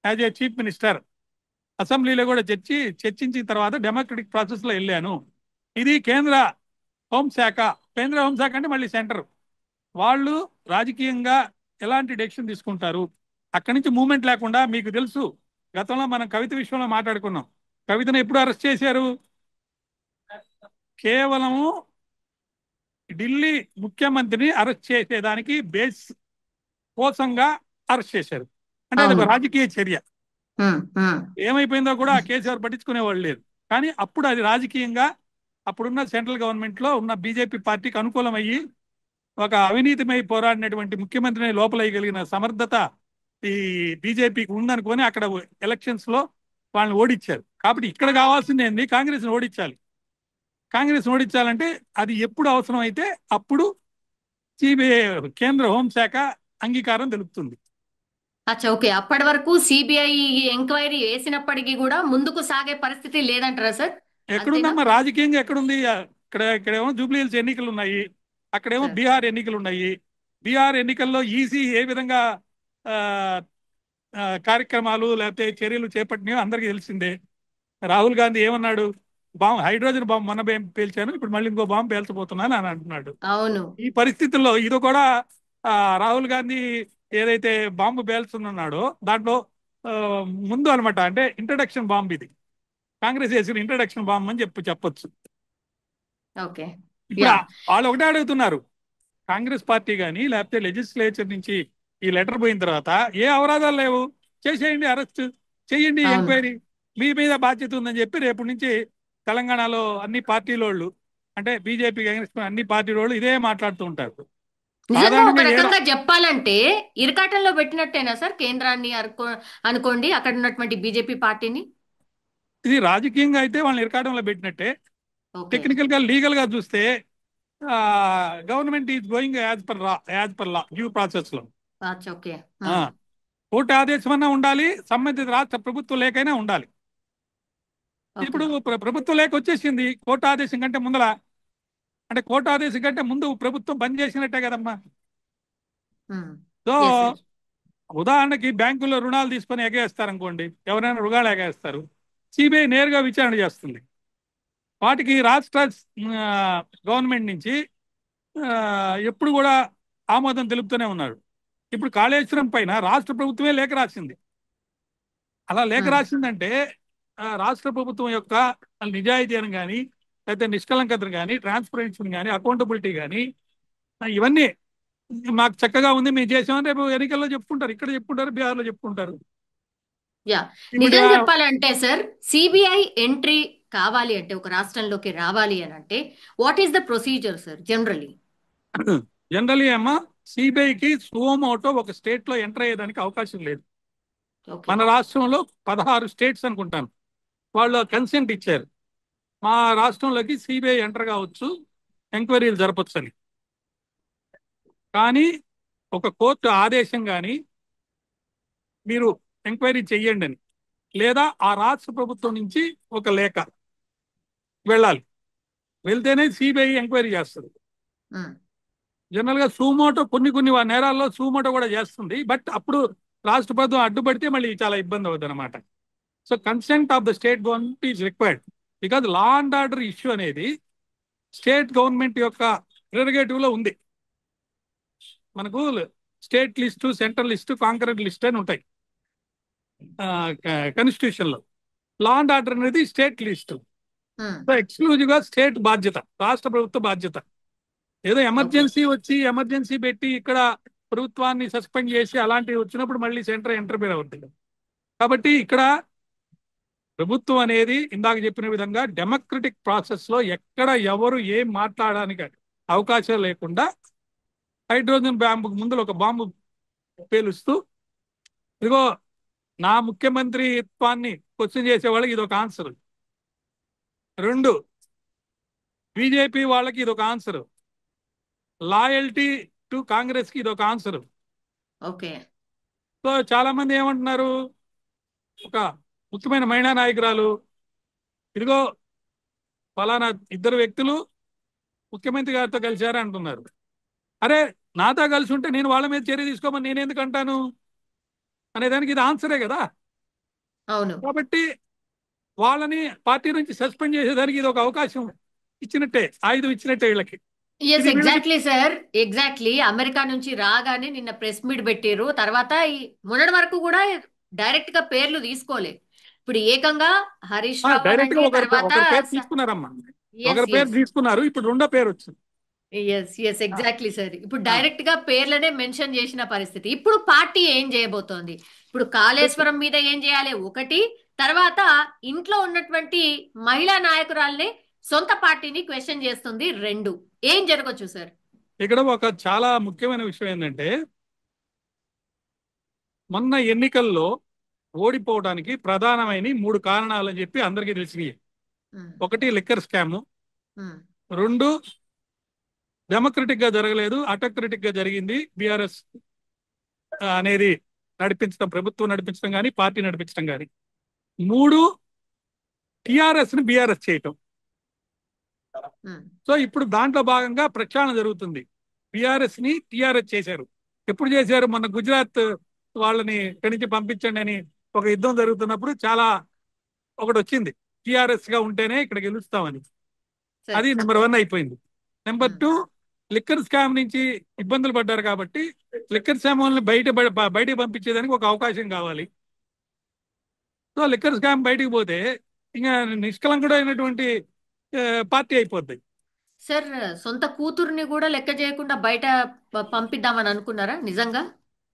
యాజ్ ఏ చీఫ్ మినిస్టర్, అసెంబ్లీలో కూడా చర్చించిన తర్వాత డెమోక్రటిక్ ప్రాసెస్ లో వెళ్ళాను. ఇది కేంద్ర హోంశాఖ. కేంద్ర హోంశాఖ అంటే మళ్ళీ సెంటర్. వాళ్ళు రాజకీయంగా ఎలాంటి డెసిషన్ తీసుకుంటారు. అక్కడి నుంచి మూమెంట్ లేకుండా మీకు తెలుసు, గతంలో మనం కవిత విషయంలో మాట్లాడుకున్నాం. కవితను ఎప్పుడు అరెస్ట్ చేశారు? కేవలము ఢిల్లీ ముఖ్యమంత్రిని అరెస్ట్ చేసేదానికి బేస్ కోసంగా అరెస్ట్ చేశారు. అంటే అది అవును. రాజకీయ చర్య. ఏమైపోయిందో కూడా ఆ కేసు ఎవరు పట్టించుకునేవాళ్ళు లేరు. కానీ అప్పుడు అది రాజకీయంగా అప్పుడున్న సెంట్రల్ గవర్నమెంట్ లో ఉన్న బీజేపీ పార్టీకి అనుకూలమయ్యి ఒక అవినీతిమై పోరాడినటువంటి ముఖ్యమంత్రిని లోపలేయగలిగిన సమర్థత ఈ బీజేపీకి ఉందనుకొని అక్కడ ఎలక్షన్స్ లో వాళ్ళని ఓడించారు. కాబట్టి ఇక్కడ కావాల్సింది ఏంది? కాంగ్రెస్ ఓడించాలి. కాంగ్రెస్ ఓడించాలంటే అది ఎప్పుడు అవసరం అయితే అప్పుడు సిబిఐ కేంద్ర హోంశాఖ అంగీకారం తెలుపుతుంది. అచ్చా, ఓకే. అప్పటి వరకు సిబిఐ ఎంక్వైరీ వేసినప్పటికీ కూడా ముందుకు సాగే పరిస్థితి లేదంటారా సార్? అంతేనా ఎక్కడుందమ్మా రాజకీయంగా? ఎక్కడుంది? ఇక్కడేమో జూబ్లీ హిల్స్ ఎన్నికలు ఉన్నాయి, అక్కడేమో సార్? బీహార్ ఎన్నికలు ఉన్నాయి. బీహార్ ఎన్నికల్లో ఈసీ ఏ విధంగా ఆ, కార్యక్రమాలు లేకపోతే చర్యలు చేపట్టినాయో అందరికీ తెలిసిందే. రాహుల్ గాంధీ ఏమన్నాడు? హైడ్రోజన్ బాంబు మొన్న పేల్చాను, ఇప్పుడు మళ్ళీ ఇంకో బాంబు పేల్చబోతున్నాను అని అంటున్నాడు. అవును. ఈ పరిస్థితుల్లో ఇది కూడా రాహుల్ గాంధీ ఏదైతే బాంబు పేల్చున్నాడో దాంట్లో ఆ, ముందు అనమాట, అంటే ఇంట్రడక్షన్ బాంబు ఇది. కాంగ్రెస్ వేసిన ఇంట్రడక్షన్ బాంబు అని చెప్పొచ్చు. ఓకే. ఇప్పుడు యా. వాళ్ళు ఒకటే అడుగుతున్నారు, కాంగ్రెస్ పార్టీ కానీ లేకపోతే లెజిస్లేచర్ నుంచి ఈ లెటర్ పోయిన తర్వాత ఏ అవరాధాలు లేవు, చేసేయండి, అరెస్ట్ చేయండి, అవును. ఎంక్వైరీ మీ మీద బాధ్యత ఉందని చెప్పి రేపు నుంచి తెలంగాణలో అన్ని పార్టీల వాళ్ళు, అంటే బీజేపీ అన్ని పార్టీల వాళ్ళు ఇదే మాట్లాడుతూ ఉంటారు. నిజంగా ఒక సాధారణంగా రకంగా చెప్పాలంటే ఇరకాటంలో పెట్టినట్టేనా సార్ కేంద్రాన్ని అనుకోండి, అక్కడ ఉన్నటువంటి బీజేపీ పార్టీని? ఇది రాజకీయంగా అయితే వాళ్ళని ఇరకాటంలో పెట్టినట్టే. ఓకే. టెక్నికల్ గా లీగల్ గా చూస్తే government is going as per law due process లో. అచ్చా, ఓకే. కోర్టు ఆదేశం అన్నా ఉండాలి, సంబంధిత రాష్ట్ర ప్రభుత్వ లేఖైనా ఉండాలి. ఓకే. ఇప్పుడు ప్రభుత్వ లేఖ వచ్చేసింది కోర్టు ఆదేశం కంటే ముందల, అంటే కోర్టు ఆదేశం కంటే ముందు ప్రభుత్వం బంద్ చేసినట్టే కదమ్మా. So yes sir. ఉదాహరణకి బ్యాంకుల్లో రుణాలు తీసుకొని ఎగేస్తారనుకోండి, ఎవరైనా రుణాలు ఎగేస్తారు, సిబిఐ నేరుగా విచారణ చేస్తుంది. వాటికి రాష్ట్ర గవర్నమెంట్ నుంచి ఎప్పుడు కూడా ఆమోదం తెలుపుతూనే ఉన్నారు. ఇప్పుడు కాళేశ్వరం పైన రాష్ట్ర ప్రభుత్వమే లేఖ రాసింది. అలా లేఖ రాసిందంటే రాష్ట్ర ప్రభుత్వం యొక్క నిజాయితీ అని కానీ, లేకపోతే నిష్కలంకతను కానీ, ట్రాన్స్పరెన్సీని కానీ, అకౌంటబిలిటీ కానీ, ఇవన్నీ మాకు చక్కగా ఉంది, మేము చేసామని రేపు ఎన్నికల్లో చెప్పుకుంటారు, ఇక్కడ చెప్పుకుంటారు, బీహార్లో చెప్పుకుంటారు. యా. ఇప్పుడు నిజం చెప్పాలంటే సార్, సిబిఐ ఎంట్రీ కావాలి అంటే, ఒక రాష్ట్రంలోకి రావాలి అని అంటే what is the procedure sir generally? Generally అమ్మా, సిబిఐకి సుమోటో ఒక స్టేట్ లో ఎంటర్ అయ్యేదానికి అవకాశం లేదు. ఓకే. మన రాష్ట్రంలో 16 స్టేట్స్ అనుకుంటాను వాళ్ళు కన్సెంట్ ఇచ్చారు, మా రాష్ట్రంలోకి సిబిఐ ఎంటర్ కావచ్చు, ఎంక్వైరీలు జరపచ్చు అని. కానీ ఒక కోర్టు ఆదేశం కానీ మీరు ఎంక్వైరీ చెయ్యండి అని, లేదా ఆ రాష్ట్ర ప్రభుత్వం నుంచి ఒక లేఖ వెళ్ళాలి, వెళ్తేనే సిబిఐ ఎంక్వైరీ చేస్తుంది. జనరల్ గా సుమోటో కొన్ని నేరాల్లో సుమోటో కూడా చేస్తుంది, బట్ అప్పుడు రాష్ట్ర ప్రభుత్వం అడ్డుపడితే మళ్ళీ చాలా ఇబ్బంది అవుతుంది అనమాట. So consent of the state government is required, because law and order issue అనేది స్టేట్ గవర్నమెంట్ యొక్క ప్రెరగేటివ్ లో ఉంది. మనకు state list, central list, concurrent list అని ఉంటాయి కాన్స్టిట్యూషన్ లో. లా అండ్ ఆర్డర్ అనేది స్టేట్ లిస్టు, సో ఎక్స్క్లూజివ్ గా స్టేట్ బాధ్యత, రాష్ట్ర ప్రభుత్వ బాధ్యత. ఏదో ఎమర్జెన్సీ వచ్చి ఎమర్జెన్సీ పెట్టి ఇక్కడ ప్రభుత్వాన్ని సస్పెండ్ చేసి అలాంటివి వచ్చినప్పుడు మళ్ళీ సెంటర్ ఇంటర్ఫీర్ అవుతుంది. కాబట్టి ఇక్కడ ప్రభుత్వం అనేది ఇందాక చెప్పిన విధంగా డెమోక్రటిక్ ప్రాసెస్ లో ఎక్కడ ఎవరు ఏం మాట్లాడడానికి అవకాశం లేకుండా హైడ్రోజన్ బాంబుకు ముందు ఒక బాంబు పేలుస్తూ, ఇదిగో నా ముఖ్యమంత్రిత్వాన్ని క్వశ్చన్ చేసే వాళ్ళకి ఇది ఒక ఆన్సర్, 2 బీజేపీ వాళ్ళకి ఇది ఒక ఆన్సర్, లాయల్టీ టు కాంగ్రెస్ కి ఇది ఒక ఆన్సర్. ఓకే. సో చాలా మంది ఏమంటున్నారు, ఒక ముఖ్యమైన మహిళా నాయకురాలు, ఇదిగో ఫలానా 2 వ్యక్తులు ముఖ్యమంత్రి గారితో కలిశారు అంటున్నారు. అరే నాతో కలిసి ఉంటే నేను వాళ్ళ మీద చర్య తీసుకోమని నేను ఎందుకు అంటాను అనేదానికి ఇది ఆన్సరే కదా. అవును. కాబట్టి వాళ్ళని పార్టీ నుంచి సస్పెండ్ చేసేదానికి ఇది ఒక అవకాశం ఇచ్చినట్టే, ఆయుధం ఇచ్చినట్టే వీళ్ళకి. ఎస్ ఇది వీళ్ళకి ఎగ్జాక్ట్లీ సార్, ఎగ్జాక్ట్లీ. అమెరికా నుంచి రాగానే నిన్న ప్రెస్ మీట్ పెట్టారు. తర్వాత మొన్నటి వరకు కూడా డైరెక్ట్ గా పేర్లు తీసుకోలే. ఇప్పుడు ఏకంగా హరీష్ రావు డైరెక్ట్ గా అనండి, ఒకరి తర్వాత ఒకరి పేరు తీసుకున్నారమ్మా. ఎస్ ఒకరి పేరు ఎస్ తీసుకున్నారు, ఇప్పుడు రెండో పేరు వచ్చింది. ఎస్ ఎస్ ఆ, ఎగ్జాక్ట్లీ సార్. ఇప్పుడు ఆ. డైరెక్ట్ గా పేర్లనే మెన్షన్ చేసిన పరిస్థితి. ఇప్పుడు పార్టీ ఏం చేయబోతోంది? ఇప్పుడు కాళేశ్వరం మీద ఏం చేయాలి ఒకటి, తర్వాత ఇంట్లో ఉన్నటువంటి మహిళా నాయకురాల్ని, సొంత పార్టీని క్వశ్చన్ చేస్తుంది రెండు. ఏం జరగచ్చు సార్? ఇక్కడ ఒక చాలా ముఖ్యమైన విషయం ఏంటంటే, మొన్న ఎన్నికల్లో ఓడిపోవడానికి ప్రధానమైన 3 కారణాలు అని చెప్పి అందరికీ తెలిసినాయి. ఉమ్, ఒకటి లిక్కర్ స్కామ్, ఉమ్, రెండు డెమోక్రటిక్ గా జరగలేదు, అటోక్రటిక్ గా జరిగింది. బీఆర్ఎస్ అనేది నడిపించడం, ప్రభుత్వం నడిపించడం కానీ పార్టీ నడిపించడం కానీ. మూడు, టిఆర్ఎస్ ని బీఆర్ఎస్ చేయటం. ఉమ్. సో ఇప్పుడు దాంట్లో భాగంగా ప్రక్షాళన జరుగుతుంది. బీఆర్ఎస్ ని టిఆర్ఎస్ చేశారు. ఎప్పుడు చేశారు? మొన్న గుజరాత్ వాళ్ళని ఇక్కడి నుంచి పంపించండి అని ఒక యుద్ధం జరుగుతున్నప్పుడు చాలా ఒకటి వచ్చింది, టిఆర్ఎస్ గా ఉంటేనే ఇక్కడ గెలుస్తామని. సార్. అది నెంబర్ 1 అయిపోయింది. నెంబర్ ఉమ్, 2, లిక్కర్ స్కామ్ నుంచి ఇబ్బందులు పడ్డారు కాబట్టి లిక్కర్ స్కామ్ వాళ్ళని బయటకు పంపించేదానికి ఒక అవకాశం కావాలి. సో లిక్కర్ స్కామ్ బయటికి పోతే ఇంకా నిష్కలంకుడైనటువంటి ఆ, పార్టీ అయిపోద్ది. సార్, సొంత కూతుర్ని కూడా లెక్క చేయకుండా బయట పంపిద్దామని అనుకున్నారా నిజంగా?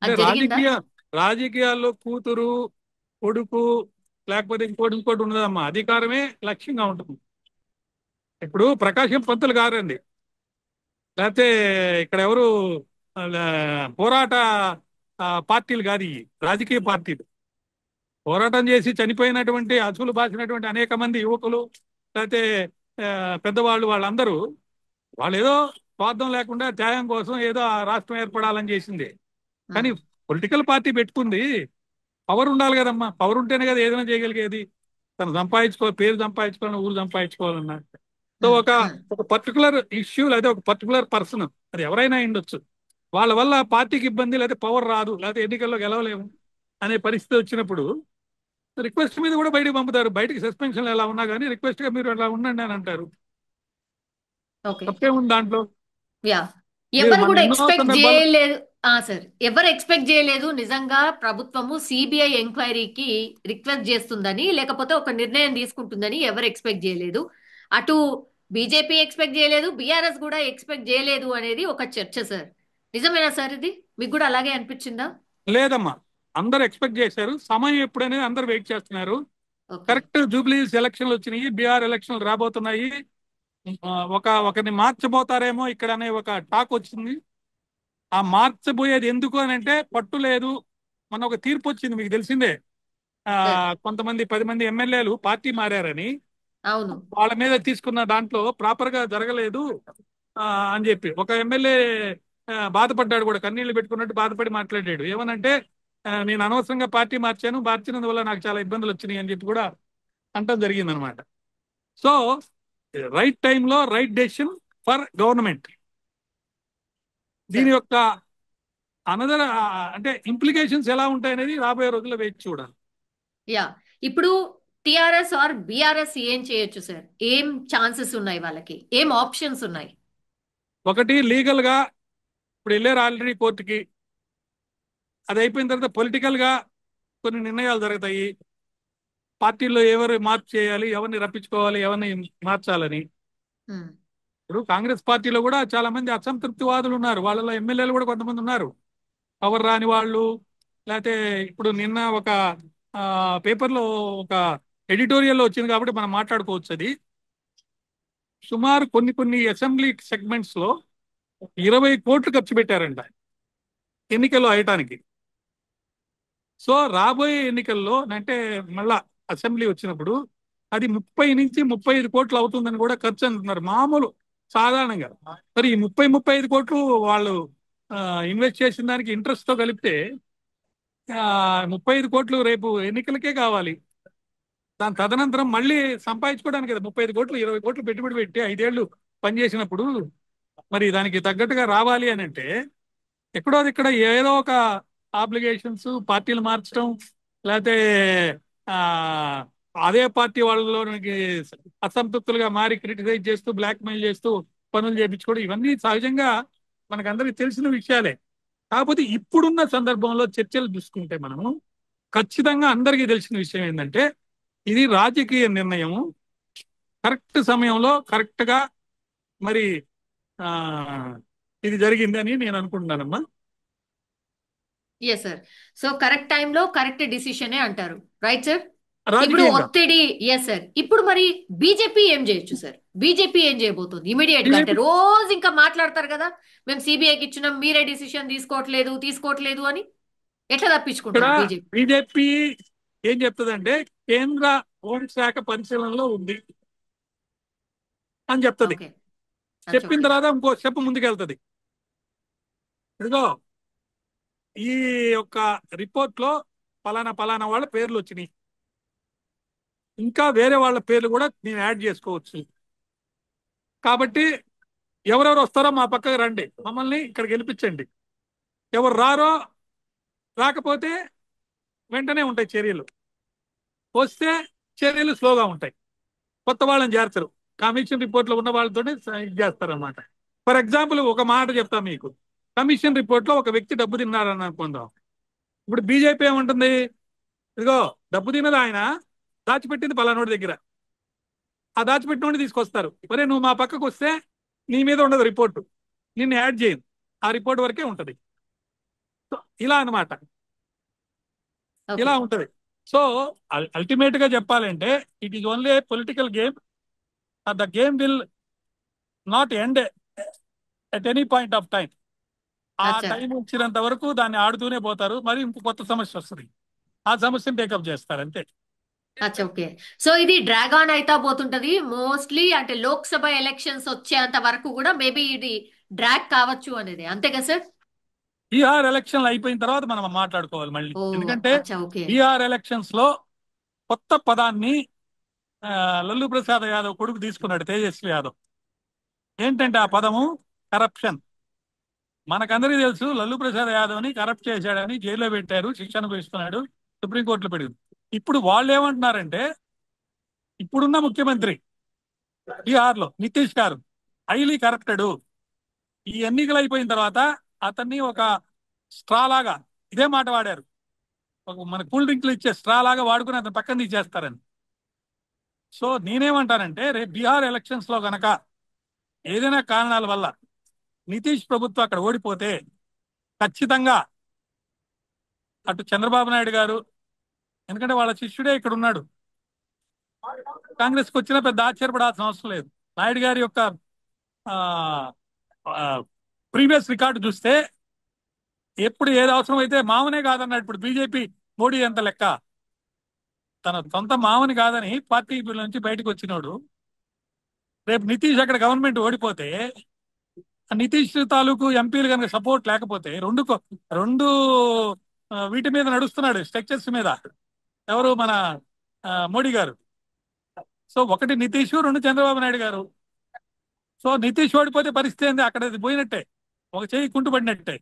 అంటే అది జరిగిందా? రాజకీయాల్లో కూతురు, కొడుకు, లేకపోతే ఇంకోటి ఇంకోటి ఉండదమ్మా. అధికారమే లక్ష్యంగా ఉంటుంది. ఇప్పుడు ప్రకాశం పంతులు గారండి, లేకపోతే ఇక్కడ ఎవరు ఆ, పోరాట పార్టీలు కాదు, ఇవి రాజకీయ పార్టీలు. పోరాటం చేసి చనిపోయినటువంటి, అసువులు బాసినటువంటి అనేక మంది యువకులు, లేకపోతే ఆ, పెద్దవాళ్ళు, వాళ్ళందరూ వాళ్ళు ఏదో స్వార్థం లేకుండా త్యాగం కోసం ఏదో ఆ రాష్ట్రం ఏర్పడాలని చేసింది. కానీ ఉమ్, పొలిటికల్ పార్టీ పెట్టుకుంది, పవర్ ఉండాలి కదమ్మా. పవర్ ఉంటేనే కదా ఏదైనా చేయగలిగేది. తను పేరు సంపాదించుకోవాలన్నా, ఊరు సంపాదించుకోవాలన్నా. సో ఉమ్, ఒక ఉమ్. ఒక పర్టికులర్ ఇష్యూ లేదా ఒక పర్టికులర్ పర్సన్, అది ఎవరైనా ఉండొచ్చు, వాళ్ళ వల్ల పార్టీకి ఇబ్బంది, లేకపోతే పవర్ రాదు, లేకపోతే ఎన్నికల్లో గెలవలేము అనే పరిస్థితి వచ్చినప్పుడు రిక్వెస్ట్ మీద కూడా బయటకు పంపుతారు. బయటకి సస్పెన్షన్ ఎలా ఉన్నా కానీ రిక్వెస్ట్ గా మీరు అలా ఉండండి అని అంటారు. ఓకే. తప్పేముంది దాంట్లో? యా. మీరు ఎవరు మన కూడా ఎన్నో ఎక్స్పెక్ట్ సందర్భాలు. చేయలేదు. సార్, ఎవరు ఎక్స్పెక్ట్ చేయలేదు నిజంగా ప్రభుత్వము సిబిఐ ఎంక్వైరీకి రిక్వెస్ట్ చేస్తుందని, లేకపోతే ఒక నిర్ణయం తీసుకుంటుందని ఎవరు ఎక్స్పెక్ట్ చేయలేదు. అటు బీజేపీ ఎక్స్పెక్ట్ చేయలేదు, బీఆర్ఎస్ కూడా ఎక్స్పెక్ట్ చేయలేదు అనేది ఒక చర్చ సార్. నిజమేనా సార్ ఇది? మీకు కూడా అలాగే అనిపించిందా? లేదమ్మా, అందరు ఎక్స్పెక్ట్ చేశారు. సమయం ఎప్పుడనేది అందరు వెయిట్ చేస్తున్నారు. ఓకే. కరెక్ట్ జూబ్లీస్ ఎలక్షన్లు వచ్చినాయి, బీహార్ ఎలక్షన్లు రాబోతున్నాయి. ఒకరిని మార్చబోతారేమో ఇక్కడ అనే ఒక టాక్ వచ్చింది. ఆ మార్చబోయేది ఎందుకు అని అంటే పట్టు లేదు. మన ఒక తీర్పు వచ్చింది, మీకు తెలిసిందే. ఆ సార్. కొంతమంది 10 మంది ఎమ్మెల్యేలు పార్టీ మారారని, అవును. వాళ్ళ మీద తీసుకున్న దాంట్లో ప్రాపర్ గా జరగలేదు ఆ, అని చెప్పి ఒక ఎమ్మెల్యే బాధపడ్డాడు కూడా, కన్నీళ్లు పెట్టుకున్నట్టు బాధపడి మాట్లాడాడు. ఏమనంటే నేను అనవసరంగా పార్టీ మార్చినందువల్ల నాకు చాలా ఇబ్బందులు వచ్చినాయి అని చెప్పి కూడా అంటం జరిగింది అనమాట. సో రైట్ టైంలో రైట్ డెసిషన్ ఫర్ గవర్నమెంట్. దీని సార్. యొక్క అనదర్ అంటే ఇంప్లికేషన్స్ ఎలా ఉంటాయనేది రాబోయే రోజుల్లో వేచి చూడాలి. యా. ఇప్పుడు టిఆర్ఎస్ ఆర్ బిఆర్ఎస్ ఏం చేయొచ్చు సార్? ఏం ఛాన్సెస్ ఉన్నాయి వాళ్ళకి? ఏం ఆప్షన్స్ ఉన్నాయి? ఒకటి, లీగల్ గా ఇప్పుడు వెళ్ళారు ఆల్రెడీ కోర్టుకి. అది అయిపోయిన తర్వాత పొలిటికల్ గా కొన్ని నిర్ణయాలు జరుగుతాయి. పార్టీల్లో ఎవరు మార్పు చేయాలి, ఎవరిని రప్పించుకోవాలి, ఎవరిని మార్చాలని. ఉమ్, ఇప్పుడు కాంగ్రెస్ పార్టీలో కూడా చాలా మంది అసంతృప్తివాదులు ఉన్నారు. వాళ్ళలో ఎమ్మెల్యేలు కూడా కొంతమంది ఉన్నారు, పవర్ రాని వాళ్ళు. లేకపోతే ఇప్పుడు నిన్న ఒక పేపర్లో ఒక ఎడిటోరియల్లో వచ్చింది కాబట్టి మనం మాట్లాడుకోవచ్చు. అది సుమారు కొన్ని అసెంబ్లీ సెగ్మెంట్స్ లో 20 కోట్లు ఖర్చు పెట్టారంట ఎన్నికల్లో అయ్యటానికి. సో రాబోయే ఎన్నికల్లో అంటే మళ్ళా అసెంబ్లీ వచ్చినప్పుడు అది 30 నుంచి 35 కోట్లు అవుతుందని కూడా ఖర్చు అంటున్నారు మామూలు సాధారణంగా. మరి ఈ 35 కోట్లు వాళ్ళు ఇన్వెస్ట్ చేసిన దానికి ఇంట్రెస్ట్ తో కలిపితే 35 కోట్లు రేపు ఎన్నికలకే కావాలి. దాని తదనంతరం మళ్ళీ సంపాదించుకోవడానికి కదా 35 కోట్లు, 20 కోట్లు పెట్టుబడి పెట్టి 5 ఏళ్ళు పనిచేసినప్పుడు మరి దానికి తగ్గట్టుగా రావాలి అని అంటే ఎక్కడో ఇక్కడ ఏదో ఒక ఆబ్లిగేషన్స్, పార్టీలు మార్చడం, లేకపోతే ఆ, అదే పార్టీ వాళ్ళలోనికి అసంతృప్తులుగా మారి క్రిటిసైజ్ చేస్తూ, బ్లాక్మెయిల్ చేస్తూ పనులు చేయించుకోవడం ఇవన్నీ సహజంగా మనకందరికి తెలిసిన విషయాలే. కాకపోతే ఇప్పుడున్న సందర్భంలో చర్చలు చూసుకుంటే మనము ఖచ్చితంగా అందరికీ తెలిసిన విషయం ఏంటంటే ఇది రాజకీయ నిర్ణయము. కరెక్ట్ సమయంలో కరెక్ట్ గా మరి ఆ ఇది జరిగిందని నేను అనుకుంటున్నానమ్మా. Yes sir. సో కరెక్ట్ టైంలో కరెక్ట్ డిసిషనే అంటారు, రైట్ సార్? ఇప్పుడు రాజకీయంగా ఒత్తిడి. Yes sir. ఇప్పుడు మరి బీజేపీ ఏం చేయొచ్చు సార్? బీజేపీ ఏం చేయబోతుంది ఇమీడియట్ గా? అంటే బీజేపీ రోజు ఇంకా మాట్లాడతారు కదా, మేము సిబిఐకి ఇచ్చినాం, మీరే డిసిషన్ తీసుకోవట్లేదు అని. ఎట్లా ఇక్కడ తప్పించుకుంటారు బీజేపీ? బీజేపీ ఏం చెప్తుందంటే కేంద్ర హోంశాఖ పరిశీలనలో ఉంది అని చెప్తుంది. ఓకే. చెప్పిన ఓకే. తర్వాత ఇంకో స్టెప్ ముందుకెళ్తుంది. ఇదిగో ఈ యొక్క రిపోర్ట్ లో పలానా పలానా వాళ్ళ పేర్లు వచ్చినాయి, ఇంకా వేరే వాళ్ళ పేర్లు కూడా నేను యాడ్ చేసుకోవచ్చు. కాబట్టి ఎవరెవరు వస్తారో మా పక్కకు రండి, మమ్మల్ని ఇక్కడ గెలిపించండి. ఎవరు రాకపోతే వెంటనే ఉంటాయి చర్యలు, వస్తే చర్యలు స్లోగా ఉంటాయి. కొత్త వాళ్ళని చేర్చరు, కమిషన్ రిపోర్ట్లో ఉన్న వాళ్ళతోనే ఇది చేస్తారనమాట. ఫర్ ఎగ్జాంపుల్ ఒక మాట చెప్తా మీకు. కమిషన్ రిపోర్ట్లో ఒక వ్యక్తి డబ్బు తిన్నారని అనుకుందాం. ఇప్పుడు బీజేపీ ఏముంటుంది, ఇదిగో డబ్బు తిన్నది ఆయన, దాచిపెట్టింది పలానోడి దగ్గర. ఆ దాచిపెట్టినోడిని తీసుకొస్తారు, ఒరే నువ్వు మా పక్కకు వస్తే నీ మీద ఉండదు రిపోర్టు, నిన్ను యాడ్ చేయను, ఆ రిపోర్ట్ వరకే ఉంటుంది. సో ఇలా అన్నమాట, ఓకే. ఇలా ఉంటది. సో అల్టిమేట్ గా చెప్పాలంటే it is only political game. The game will not end at any point of time. ఆ అచ్చా. టైం వచ్చినంత వరకు దాన్ని ఆడుతూనే పోతారు. మరి ఇంకో కొత్త సమస్య వస్తుంది, ఆ సమస్యను టేకప్ చేస్తారు అంతే. అచ్చా. ఓకే. సో ఇది డ్రాగ్ ఆన్ అయితా పోతుంటది మోస్ట్లీ. అంటే లోక్సభ ఎలక్షన్స్ వచ్చేంత వరకు కూడా మేబీ ఇది డ్రాగ్ కావచ్చు అనేది, అంతే కదా సార్? బీహార్ ఎలక్షన్లు అయిపోయిన తర్వాత మనం మాట్లాడుకోవాలి మళ్ళీ. ఓ. ఎందుకంటే అచ్చా. ఓకే. బీహార్ ఎలక్షన్స్ లో కొత్త పదాన్ని లల్లు ప్రసాద్ యాదవ్ కొడుకు తీసుకున్నాడు, తేజస్వి యాదవ్. ఏంటంటే ఆ పదము కరప్షన్. మనకందరికీ తెలుసు లల్లు ప్రసాద్ యాదవ్ని కరప్ట్ చేశాడని జైల్లో పెట్టారు, శిక్ష అనుభవిస్తున్నాడు, సుప్రీంకోర్టులో పెరిగింది. ఇప్పుడు వాళ్ళు ఏమంటున్నారంటే ఇప్పుడున్న ముఖ్యమంత్రి బీహార్లో నితీష్ గారు హైలీ కరప్టెడ్. ఈ ఎన్నికలు అయిపోయిన తర్వాత అతన్ని ఒక స్ట్రా లాగా, ఇదే మాట వాడారు, ఒక మన కూల్ డ్రింక్లు ఇచ్చే స్ట్రా లాగా వాడుకుని అతను పక్కన తీసేస్తారని. సో నేనేమంటానంటే రేపు బీహార్ ఎలక్షన్స్ లో గనక ఏదైనా కారణాల వల్ల నితీష్ ప్రభుత్వం అక్కడ ఓడిపోతే ఖచ్చితంగా అటు చంద్రబాబు నాయుడు గారు, ఎందుకంటే వాళ్ళ శిష్యుడే ఇక్కడ ఉన్నాడు, కాంగ్రెస్కి వచ్చినా పెద్ద ఆశ్చర్యపడాల్సిన అవసరం లేదు. నాయుడు గారి యొక్క ప్రీవియస్ రికార్డు చూస్తే ఎప్పుడు ఏది అవసరం అయితే మామనే కాదన్నాడు. ఇప్పుడు బీజేపీ మోడీ ఎంత లెక్క, తన సొంత మామని కాదని పార్టీ నుంచి బయటకు వచ్చినోడు. రేపు నితీష్ అక్కడ గవర్నమెంట్ ఓడిపోతే ఆ నితీష్ తాలూకు ఎంపీలు కనుక సపోర్ట్ లేకపోతే రెండు వీటి మీద నడుస్తున్నాడు, స్ట్రక్చర్స్ మీద. ఎవరు, మన మోడీ గారు. సో ఒకటి నితీష్, రెండు చంద్రబాబు నాయుడు గారు. సో నితీష్ ఓడిపోతే పరిస్థితి ఏంది, అక్కడ పోయినట్టే, ఒక చెయ్యి కుంటుపడినట్టే.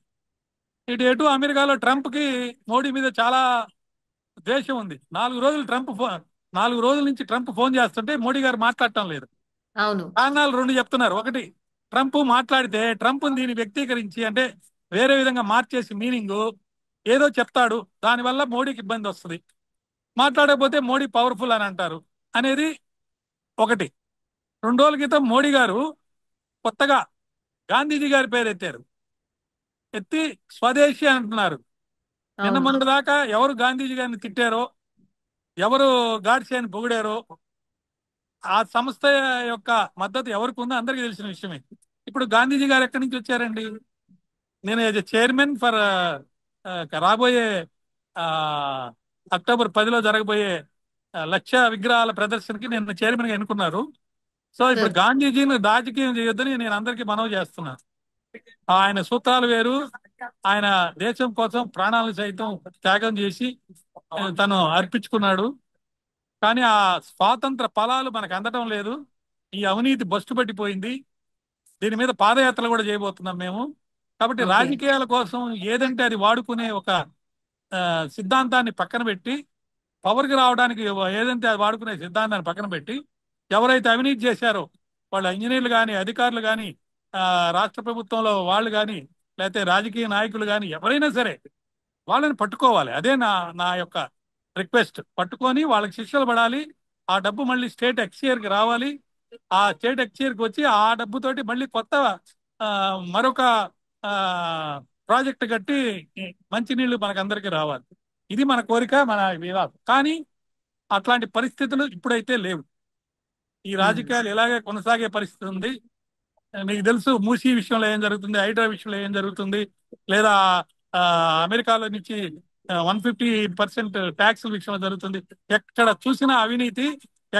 ఎటు అమెరికాలో ట్రంప్ కి మోడీ మీద చాలా ద్వేషం ఉంది. 4 రోజుల నుంచి ట్రంప్ ఫోన్ చేస్తుంటే మోడీ గారు మాట్లాడటం లేదు. అవును. కారణాలు 2 చెప్తున్నారు. ఒకటి, ట్రంప్ మాట్లాడితే ట్రంప్ దీన్ని వ్యక్తీకరించి అంటే వేరే విధంగా మార్చేసి మీనింగ్ ఏదో చెప్తాడు, దానివల్ల మోడీకి ఇబ్బంది వస్తుంది. మాట్లాడకపోతే మోడీ పవర్ఫుల్ అని అంటారు అనేది ఒకటి. 2 రోజుల క్రితం మోడీ గారు కొత్తగా గాంధీజీ గారి పేరు ఎత్తి స్వదేశీ అంటున్నారు. నిన్న అవును. మొన్నటి దాకా ఎవరు గాంధీజీ గారిని తిట్టారో, ఎవరు గాడ్సేని పొగిడారో, ఆ సంస్థ యొక్క మద్దతు ఎవరికి ఉందో అందరికీ తెలిసిన విషయమే. ఇప్పుడు గాంధీజీ గారు ఎక్కడి నుంచి వచ్చారండి? నేను యాజ్ చైర్మన్ ఫర్ రాబోయే అక్టోబర్ 10లో జరగబోయే 1,00,000 విగ్రహాల ప్రదర్శనకి నేను చైర్మన్ గా ఎన్నుకున్నారు. సో ఇప్పుడు సార్. గాంధీజీని రాజకీయం చేయొద్దని నేను అందరికీ మనవి చేస్తున్నాను. ఆయన సూత్రాలు వేరు, ఆయన దేశం కోసం ప్రాణాలను సైతం త్యాగం చేసి తను అర్పించుకున్నాడు. కానీ ఆ స్వాతంత్ర ఫలాలు మనకు అందటం లేదు. ఈ అవినీతి బస్టు పట్టిపోయింది. దీని మీద పాదయాత్రలు కూడా చేయబోతున్నాం మేము. కాబట్టి ఓకే. రాజకీయాల కోసం ఏదంటే అది వాడుకునే ఒక సిద్ధాంతాన్ని పక్కన పెట్టి, పవర్కి రావడానికి ఏదంటే అది వాడుకునే సిద్ధాంతాన్ని పక్కన పెట్టి, ఎవరైతే అవినీతి చేశారో వాళ్ళు ఇంజనీర్లు కానీ, అధికారులు కానీ, రాష్ట్ర ప్రభుత్వంలో వాళ్ళు కానీ, లేకపోతే రాజకీయ నాయకులు కానీ, ఎవరైనా సరే వాళ్ళని పట్టుకోవాలి. అదే నా యొక్క రిక్వెస్ట్. పట్టుకొని వాళ్ళకి శిక్షలు పడాలి. ఆ డబ్బు మళ్ళీ స్టేట్ ఎక్స్చేర్కి రావాలి. ఆ స్టేట్ ఎక్స్చేర్కి వచ్చి ఆ డబ్బుతోటి మళ్ళీ కొత్త మరొక ప్రాజెక్ట్ కట్టి మంచినీళ్ళు మనకందరికీ రావాలి. ఇది మన కోరిక, మన వివాదం. కానీ అట్లాంటి పరిస్థితులు ఇప్పుడైతే లేవు. ఈ రాజకీయాలు ఇలాగే కొనసాగే పరిస్థితి ఉంది. మీకు తెలుసు మూసీ విషయంలో ఏం జరుగుతుంది, హైడ్రా విషయంలో ఏం జరుగుతుంది, లేదా అమెరికాలో నుంచి 150% ట్యాక్స్ విషయంలో జరుగుతుంది. ఎక్కడ చూసినా అవినీతి,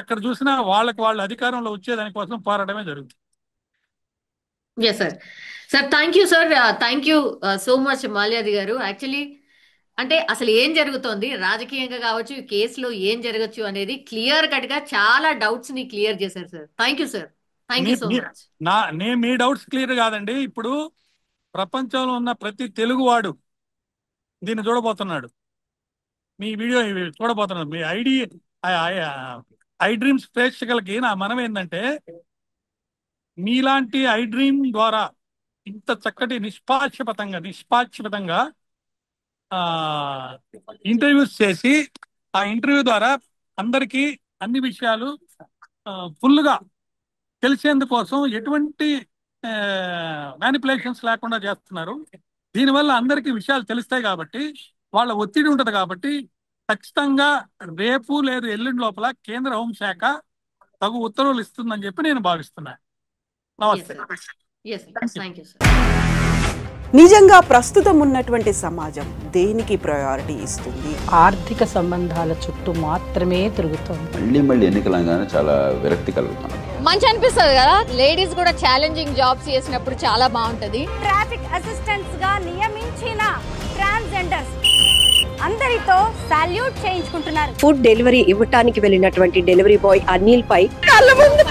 ఎక్కడ చూసినా వాళ్ళకి వాళ్ళు అధికారంలో వచ్చేదాని కోసం పోరాటమే జరుగుతుంది. Yes sir. Sir thank you sir, thank you so much Malyadri గారు. యాక్చువల్లీ అంటే అసలు ఏం జరుగుతోంది రాజకీయంగా కావచ్చు, ఈ కేసులో ఏం జరగచ్చు అనేది క్లియర్ కట్ గా చాలా డౌట్స్ ని క్లియర్ చేశారు sir. Thank you sir, thank you so much. Me doubts clear కాదండి. ఇప్పుడు ప్రపంచంలో ఉన్న ప్రతి తెలుగువాడు దీన్ని చూడబోతున్నాడు, మీ వీడియో చూడబోతున్నాడు. మీ ఐ డ్రీమ్స్ ప్రేక్షకులకి నా మనం ఏంటంటే, మీలాంటి ఐ డ్రీమ్ ద్వారా ఇంత చక్కటి నిష్పాక్షిపతంగా ఇంటర్వ్యూస్ చేసి, ఆ ఇంటర్వ్యూ ద్వారా అందరికీ అన్ని విషయాలు ఫుల్గా తెలిసేందుకోసం ఎటువంటి మ్యానిపులేషన్స్ లేకుండా చేస్తున్నారు. దీనివల్ల అందరికీ విషయాలు తెలుస్తాయి కాబట్టి, వాళ్ళ ఒత్తిడి ఉంటుంది కాబట్టి, ఖచ్చితంగా రేపు లేదు ఎల్లుండి లోపల కేంద్ర హోంశాఖ తగు ఉత్తర్వులు ఇస్తుందని చెప్పి నేను భావిస్తున్నాను. నమస్తే. Thank you sir. నిజంగా ప్రస్తుతం ఉన్నటువంటి సమాజం దేనికి ప్రయారిటీ ఇస్తుంది? ఆర్థిక సంబంధాల చుట్టూ మాత్రమే తిరుగుతోంది. మళ్ళీ ఎన్నికలంగానే చాలా విరక్తి కలుగుతాను. మంచి అనిపిస్తుంది కదా, లేడీస్ కూడా ఛాలెంజింగ్ జాబ్స్ చేసినప్పుడు చాలా బాగుంటది. ట్రాఫిక్ అసిస్టెంట్స్ గా నియమించిన ట్రాన్స్జెండర్స్ అందరితో సాల్యూట్ చేయించుకుంటున్నారు. ఫుడ్ డెలివరీ ఇవ్వటానికి వెళ్ళినటువంటి డెలివరీ బాయ్ అనిల్ పై కళ్ళ ముందు